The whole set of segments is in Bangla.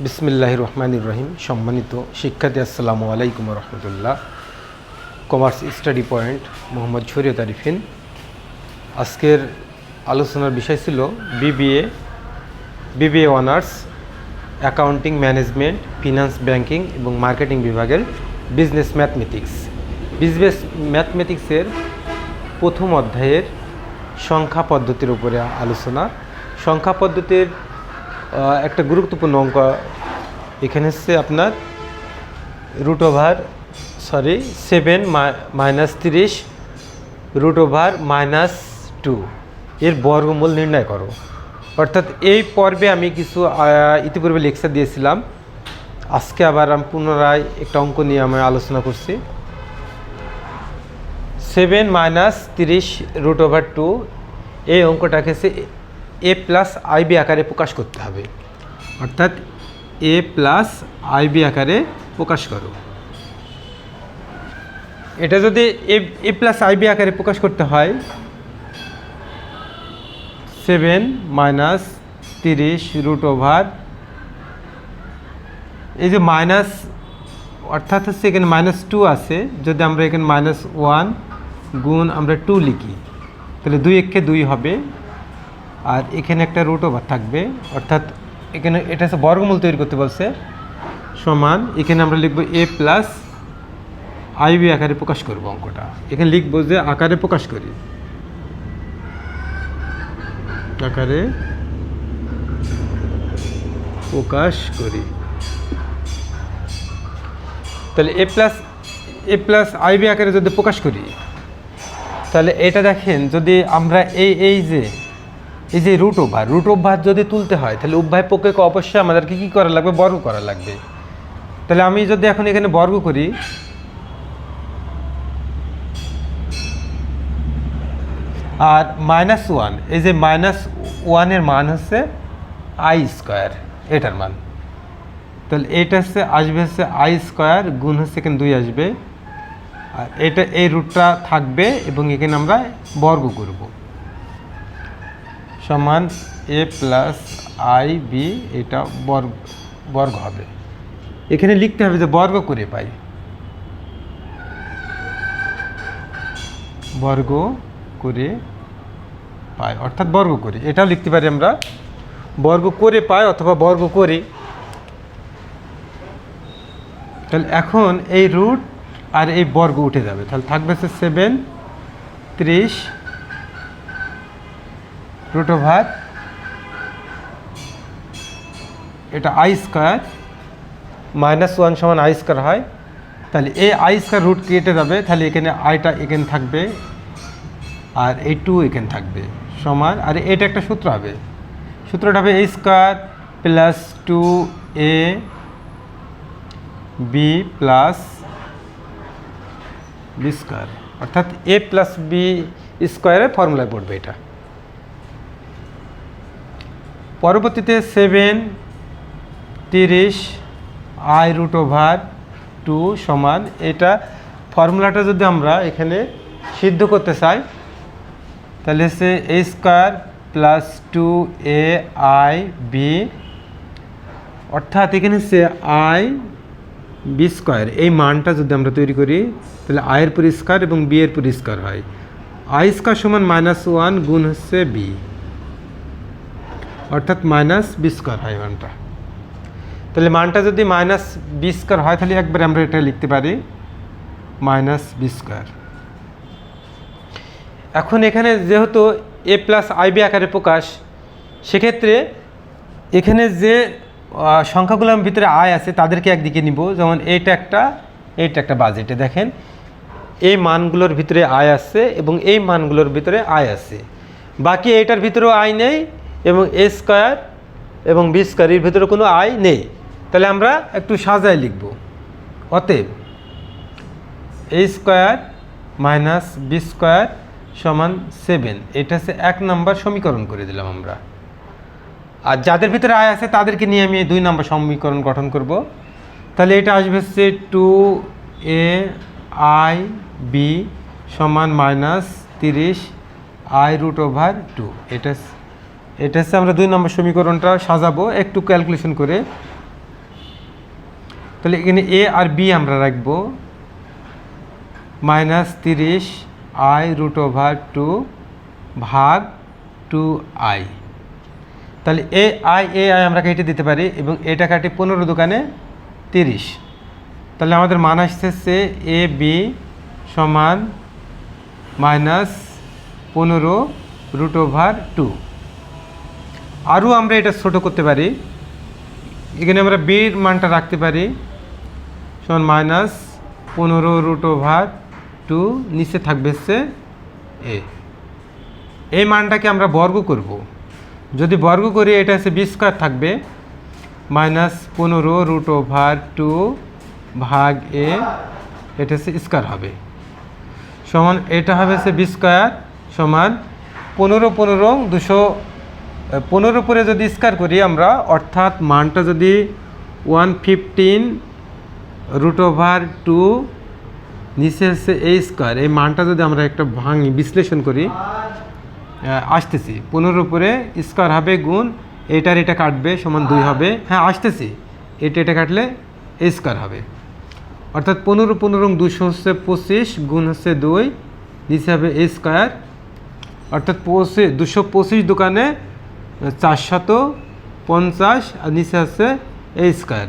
বিসমিল্লাহির রহমানির রহিম। সম্মানিত শিক্ষার্থী, আসসালামু আলাইকুম রহমতুল্লাহ। কমার্স স্টাডি পয়েন্ট, মোহাম্মদ শরীয়ত আরিফিন। আজকের আলোচনার বিষয় ছিল BBA honours, accounting management, finance, banking এবং মার্কেটিং বিভাগের বিজনেস ম্যাথমেটিক্স। বিজনেস ম্যাথমেটিক্সের প্রথম অধ্যায়ের সংখ্যা পদ্ধতির উপরে আলোচনা। সংখ্যা পদ্ধতির একটা গুরুত্বপূর্ণ অঙ্ক এখানে হচ্ছে আপনার √7 -30 √-2 এর বর্গমূল নির্ণয় করো। অর্থাৎ এই পর্বে আমি কিছু ইতিপূর্বে লেকচার দিয়েছিলাম। আজকে আবার আমি পুনরায় একটা অঙ্ক নিয়ে আমি আলোচনা করছি। 7 -30 √/2 এই অঙ্কটাকে হচ্ছে a+ib আকারে প্রকাশ করতে হবে। অর্থাৎ a+ib আকারে প্রকাশ করো। এটা যদি a+ib আকারে প্রকাশ করতে হয়, 7 -30 √/, এই যে মাইনাস, অর্থাৎ হচ্ছে এখানে -2 আছে। যদি আমরা এখানে -1 গুণ আমরা 2 লিখি, তাহলে 2 একে 2 হবে। আর এখানে একটা √/, থাকবে। অর্থাৎ এখানে এটা হচ্ছে বর্গমূল তৈরি করতে বলছে, সমান এখানে আমরা লিখব a+ib আকারে প্রকাশ করব। অঙ্কটা এখানে লিখব যে আকারে প্রকাশ করি, আকারে প্রকাশ করি। তাহলে a+ib আকারে যদি প্রকাশ করি, তাহলে এটা দেখেন, যদি আমরা এই যে √/, যদি তুলতে হয়, তাহলে উভয় পক্ষকে অবশ্যই আমাদেরকে কী করা লাগবে? বর্গ করা লাগবে। তাহলে আমি যদি এখন এখানে বর্গ করি, আর -1, এই যে -1 এর মান হচ্ছে i², এটার মান। তাহলে এটা হচ্ছে আসবে হচ্ছে i² গুণ হচ্ছে এখানে 2 আসবে। আর এটা এই রুটটা থাকবে এবং এখানে আমরা বর্গ করব, সমান a+ib, এটা বর্গ হবে। এখানে লিখতে হবে যে বর্গ করে পাই, বর্গ করে পাই, অর্থাৎ বর্গ করি। এটাও লিখতে পারি আমরা, বর্গ করে পাই অথবা বর্গ করি। তাহলে এখন এই রুট আর এই বর্গ উঠে যাবে, তাহলে থাকবে হচ্ছে 7/30 √/, এটা i², -1 সমান i² হয়। তাহলে এই i² রুট কেটে যাবে, তাহলে এখানে আইটা এখানে থাকবে আর এই 2 এখানে থাকবে, সমান। আর এটা একটা সূত্র হবে, সূত্রটা হবে a² + 2ab + b², অর্থাৎ a+b² এর ফর্মুলায় পড়বে এটা। পরবর্তীতে 7/30 i√/2 সমান, এটা ফর্মুলাটা যদি আমরা এখানে সিদ্ধ করতে চাই, তাহলে হচ্ছে a² + 2ab, অর্থাৎ এখানে হচ্ছে i/b²। এই মানটা যদি আমরা তৈরি করি, তাহলে i এর পুরো স্কয়ার এবং b এর পুরো স্কয়ার হয়। i² সমান -1 গুণ হচ্ছে b, অর্থাৎ -b² হয় মানটা। তাহলে মানটা যদি -b² হয়, তাহলে একবারে আমরা এটা লিখতে পারি -b²। এখন এখানে যেহেতু a+ib আকারে প্রকাশ, সেক্ষেত্রে এখানে যে সংখ্যাগুলোর ভিতরে আয় আছে তাদেরকে একদিকে নিব। যেমন এইটা একটা বাজেটে দেখেন, এই মানগুলোর ভিতরে আয় আছে এবং এই মানগুলোর ভিতরে আয় আছে। বাকি এইটার ভিতরেও আয় নেই এবং a² এবং b² এর ভিতরে কোনো আয় নেই। তাহলে আমরা একটু সাজায় লিখব। অতএব a² - b² সমান 7, এটা হচ্ছে 1 নম্বর সমীকরণ করে দিলাম আমরা। আর যাদের ভিতরে আয় আছে তাদেরকে নিয়ে আমি 2 নম্বর সমীকরণ গঠন করব। তাহলে এটা আসবে হচ্ছে 2aib সমান -30 i√/2, এটা এটা হচ্ছে আমরা 2 নম্বর সমীকরণটা সাজাবো একটু ক্যালকুলেশন করে। তাহলে এখানে এ আর বি আমরা রাখবো -30 i√2 ভাগ 2i। তাহলে এ আই আমরা কেটে দিতে পারি এবং এটা কাটি 15 দোকানে 30। তাহলে আমাদের মান আসতেছে এ বি সমান -15√2। আরও আমরা এটা ছোটো করতে পারি, এখানে আমরা বির মানটা রাখতে পারি সমান -15√2, নিচে থাকবে হচ্ছে এ। এই মানটাকে আমরা বর্গ করব, যদি বর্গ করি এটা হচ্ছে বি² থাকবে -15√2 ভাগ এ, এটা হচ্ছে স্কোয়ার হবে সমান, এটা হবে হচ্ছে বি² সমান 15 215 পরে যদি স্কোয়ার করি আমরা, অর্থাৎ মানটা যদি 115√2 নিচে হচ্ছে a², এই মানটা যদি আমরা একটা ভাঙি বিশ্লেষণ করি আসতেছি 15 পরে স্কোয়ার হবে গুণ এটা কাটবে সমান 2 হবে। হ্যাঁ আসতেছি, এটা কাটলে a² হবে, অর্থাৎ 15 200 হচ্ছে 25 গুণ হচ্ছে 2, নিচে হবে a², অর্থাৎ 225 দোকানে 450 আর নিচে আছে a²।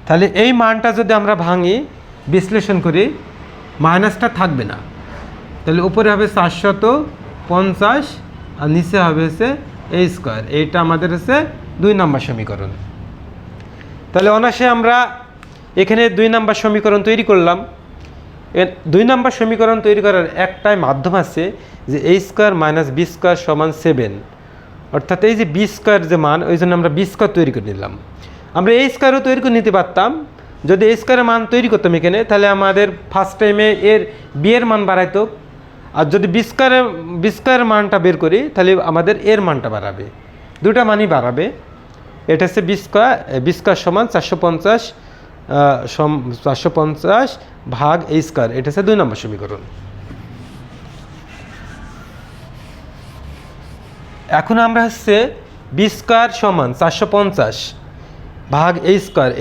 তাহলে এই মানটা যদি আমরা ভাঙি বিশ্লেষণ করি মাইনাসটা থাকবে না, তাহলে উপরে হবে 450 আর নিচে হবে হচ্ছে a²। এইটা আমাদের হচ্ছে 2 নম্বর সমীকরণ। তাহলে অনায়াসে আমরা এখানে 2 নম্বর সমীকরণ তৈরি করলাম। 2 নম্বর সমীকরণ তৈরি করার একটাই মাধ্যম আছে যে a² - b² সমান 7, অর্থাৎ এই যে b² যে মান, ওই জন্য আমরা b² তৈরি করে নিলাম। আমরা a² তৈরি করে নিতে পারতাম, যদি a² মান তৈরি করতাম এখানে, তাহলে আমাদের ফার্স্ট টাইমে এর বি এর মান বাড়াইতো, আর যদি b² মানটা বের করি তাহলে আমাদের এর মানটা বাড়াবে, দুটা মানই বাড়াবে। এটা হচ্ছে b² সমান 450 ভাগ a², এটা হচ্ছে 2 নম্বর সমীকরণ। এখন আমরা হচ্ছে b² সমান 450 ভাগ a²,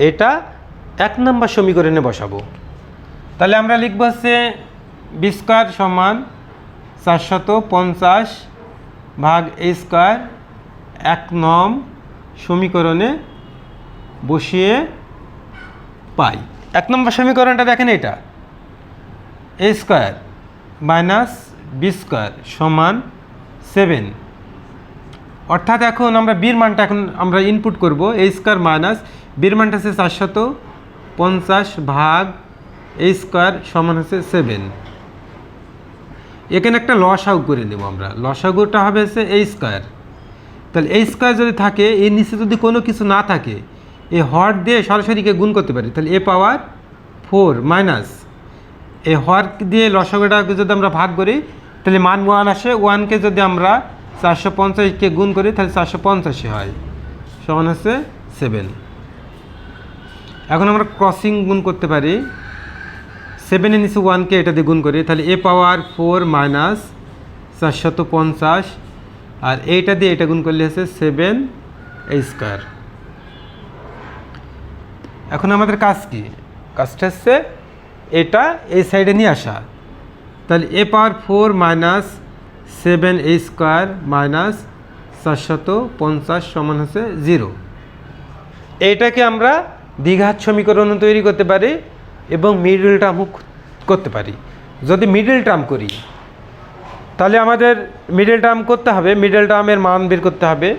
এটা 1 নম্বর সমীকরণে বসাবো। তাহলে আমরা লিখব হচ্ছে b² সমান 450 ভাগ a², 1 নং সমীকরণে বসিয়ে পাই। 1 নম্বর সমীকরণটা দেখেন, এটা a² - b² সমান 7, অর্থাৎ এখন আমরা বির মানটা এখন আমরা ইনপুট করব, a² মাইনাস বির মানটা হচ্ছে 450 ভাগ a² সমান হচ্ছে 7। এখানে একটা লসাগু করে নেব আমরা, লসাগুটা হবে হচ্ছে a²। তাহলে a² যদি থাকে, এর নিচে যদি কোনো কিছু না থাকে, এই হর দিয়ে সরাসরিকে গুণ করতে পারি, তাহলে a পাওয়ার 4 মাইনাস এই হর দিয়ে লসাগুটাকে যদি আমরা ভাগ করি তাহলে মান 1 আসে, 1কে যদি আমরা 450কে গুণ করি তাহলে 450 হয়, সমান হচ্ছে 7। এখন আমরা ক্রসিং গুণ করতে পারি, 7 এর নিচে 1কে এটা দিয়ে গুণ করি, তাহলে a পাওয়ার 4 মাইনাস 450, আর এইটা দিয়ে এটা গুণ করলে হচ্ছে 7a²। এখন আমাদের কাজ কি? কাজটা হচ্ছে এটা এই সাইডে নিয়ে আসা, তাহলে a power 4 minus 7a² minus 450 সমান হচ্ছে 0। এইটাকে আমরা দ্বিঘাত সমীকরণ তৈরি করতে পারি এবং মিডল টার্মও করতে পারি। যদি মিডল টার্ম করি তাহলে আমাদের মিডল টার্ম করতে হবে, মিডল টার্মের মান বের করতে হবে,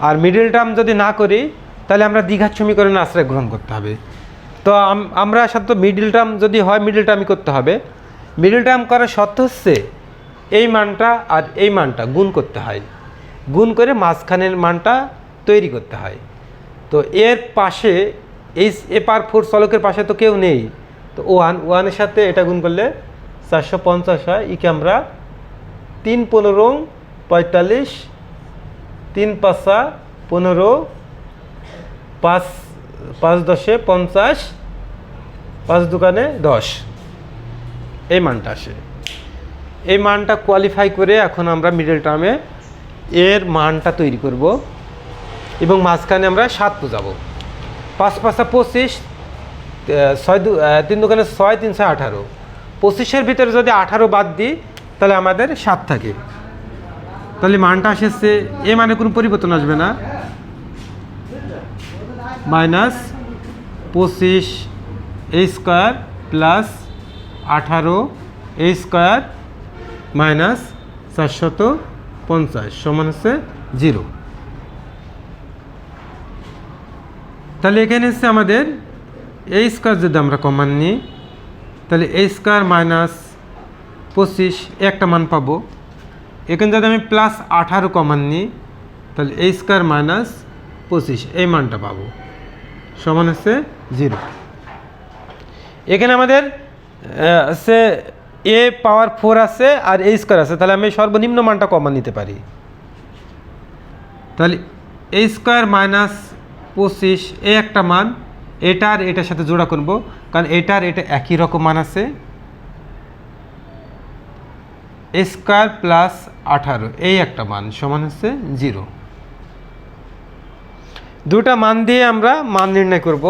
আর মিডল টার্ম যদি না করি তাহলে আমরা দ্বিঘাত সমীকরণে আশ্রয় গ্রহণ করতে হবে। তো আমরা সাধারণত মিডল টার্ম যদি হয় মিডল টার্মই করতে হবে। মিডল টার্ম করার শর্ত হচ্ছে এই মানটা আর এই মানটা গুণ করতে হয়, গুণ করে মাঝখানের মানটা তৈরি করতে হয়। তো এর পাশে এই a পাওয়ার 4 চলকের পাশে তো কেউ নেই, তো 1 এর সাথে এটা গুণ করলে 450 হয়। ইকে আমরা 3 15 45, 3 5 15, 5 5 10 50, 5 দোকানে 10, এই মানটা আসে। এই মানটা কোয়ালিফাই করে এখন আমরা মিডল টার্মে এর মানটা তৈরি করব এবং মাঝখানে আমরা 7 বোঝাবো। 5 5 25, 3 দোকানে 6, 3 6 18। 25-এর ভিতরে যদি 18 বাদ দিই তাহলে আমাদের 7 থাকে। তাহলে মানটা আসছে এ মানে কোনো পরিবর্তন আসবে না, -25 a square plus 18 a square minus 450 সমান হচ্ছে 0। তাহলে এখানে হচ্ছে আমাদের a স্কোয়ার যদি আমরা কমান নিই তাহলে a স্কোয়ার মাইনাস 25 একটা মান পাবো। এখানে যদি আমি প্লাস 18 কমান নিই তাহলে a স্কোয়ার মাইনাস 25 এই মানটা পাবো সমান হচ্ছে 0। এখানে আমাদের হচ্ছে a পাওয়ার 4 আছে আর a স্কোয়ার আছে, তাহলে আমি সর্বনিম্ন মানটা কমান নিতে পারি। তাহলে a স্কোয়ার মাইনাস 25 এই একটা মান, এটা আর এটার সাথে জোড়া করব কারণ এটা আর এটা একই রকম মান আছে। a স্কোয়ার প্লাস 18 এই একটা মান সমান হচ্ছে 0। দুটা মান দিয়ে আমরা মান নির্ণয় করব।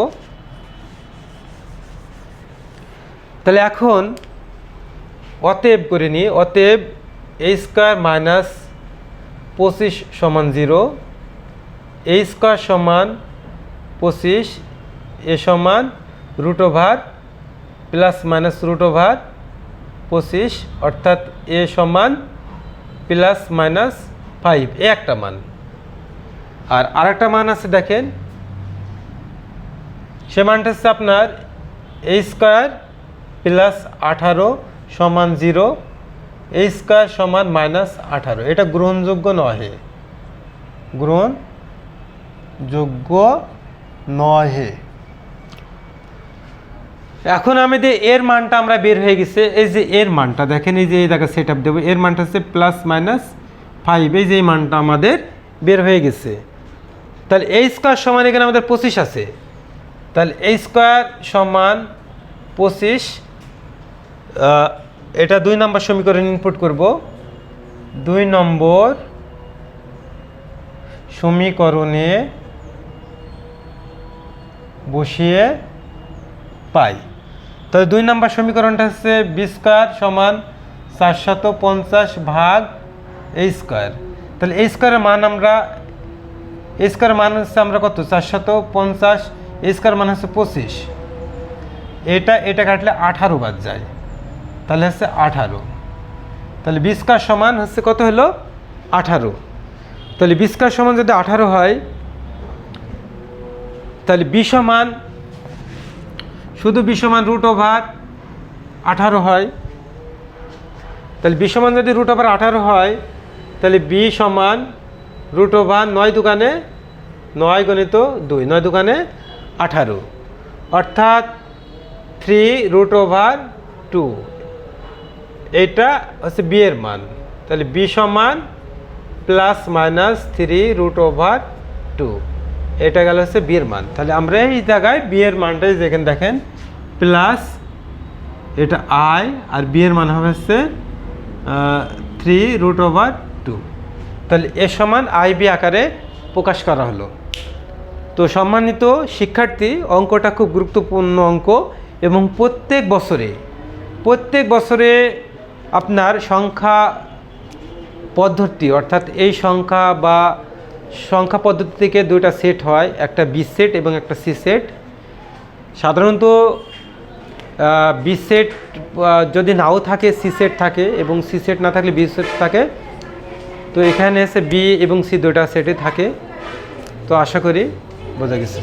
তাহলে এখন অতএব করে নিই, অতএব a স্কোয়ার মাইনাস 25 সমান 0, a স্কোয়ার সমান 25, এ সমান √ প্লাস মাইনাস √25 অর্থাৎ এ সমান প্লাস মাইনাস 5 এ একটা মান। আর আরেকটা মান আছে দেখেন, সে মানটা হচ্ছে আপনার a স্কোয়ার প্লাস 18 সমান 0, a স্কোয়ার সমান -18। এটা গ্রহণযোগ্য নহে, গ্রহণযোগ্য নহে। এখন আমাদের এর মানটা আমরা বের হয়ে গেছে, এই যে এর মানটা দেখেন, এই যে এই জায়গায় সেট আপ দেবো, এর মানটা হচ্ছে +-5, এই যে এই মানটা আমাদের বের হয়ে গেছে। তাহলে a স্কোয়ার সমান এখানে আমাদের 25 আছে, তাহলে a স্কোয়ার সমান 25, এটা 2 নম্বর সমীকরণে ইনপুট করব। 2 নম্বর সমীকরণে বসিয়ে পাই। তাহলে 2 নম্বর সমীকরণটা হচ্ছে b স্কোয়ার সমান 450 ভাগ a স্কোয়ার। তাহলে a স্কোয়ারের মান আমরা, a স্কোয়ারের মান হচ্ছে আমরা কত 450, a স্কোয়ার মান হচ্ছে 25, এটা কাটলে 18 বাদ যায়, তাহলে হচ্ছে 18। তাহলে b স্কোয়ার সমান হচ্ছে কত হলো 18। তাহলে b স্কোয়ার সমান যদি 18 হয় তাহলে b সমান, শুধু b সমান √18 হয়। তাহলে b সমান যদি √18 হয় তাহলে b সমান √9 দুগানে 9 গণিত 2, 9 দুগানে 18 অর্থাৎ 3√2। এটা হচ্ছে b এর মান। তাহলে b সমান +-3√2, এটা গেল হচ্ছে b এর মান। তাহলে আমরা এই জায়গায় b এর মানটাই যেখানে দেখেন প্লাস এটা i আর b এর মান হবে হচ্ছে 3√2। তাহলে এ সমান IB আকারে প্রকাশ করা হলো। তো সম্মানিত শিক্ষার্থী, অঙ্কটা খুব গুরুত্বপূর্ণ অঙ্ক এবং প্রত্যেক বছরে আপনার সংখ্যা পদ্ধতি, অর্থাৎ এই সংখ্যা বা সংখ্যা পদ্ধতি থেকে দুইটা সেট হয়, একটা বি সেট এবং একটা সি সেট। সাধারণত বি সেট যদি নাও থাকে সি সেট থাকে এবং সি সেট না থাকলে বি সেট থাকে। তো এখানে এসে বি এবং সি দুটা সেটে থাকে। তো আশা করি বোঝা গেছে।